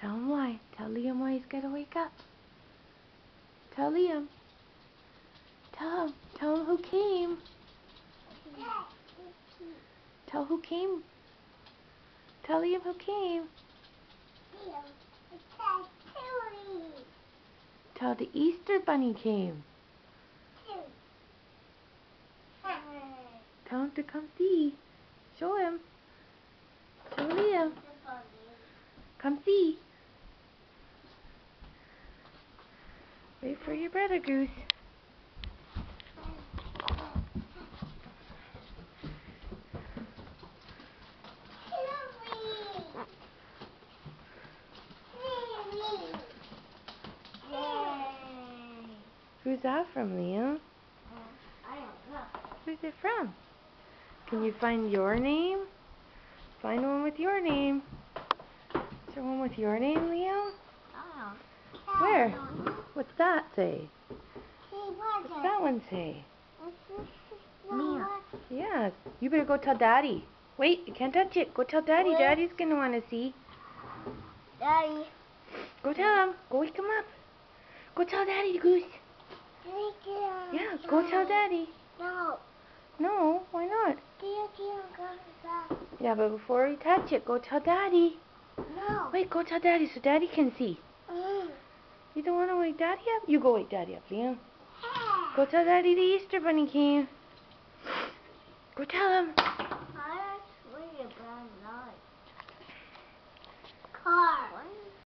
Tell him why. Tell Liam why he's got to wake up. Tell Liam. Tell him. Tell him who came. Tell who came. Tell Liam who came. Tell the Easter Bunny came. Tell him to come see. Show him. Show Liam. Come see. Wait for your brother, Goose. Who's that from, Liam? I don't know. Who's it from? Can you find your name? Find one with your name. Is there one with your name, Liam? Oh. Where? What's that say? What's What's that one say? Mia. Yeah, you better go tell Daddy. Wait, you can't touch it. Go tell Daddy. Where? Daddy's gonna want to see. Daddy. Go tell him. Go wake him up. Go tell Daddy, Goose. Yeah, go tell Daddy. No. No, why not? Yeah, but before you touch it, go tell Daddy. No. Wait, go tell Daddy so Daddy can see. You don't want to wake Daddy up? You go wake Daddy up, Liam. Go tell Daddy the Easter Bunny came. Go tell him. I swear about light. Car.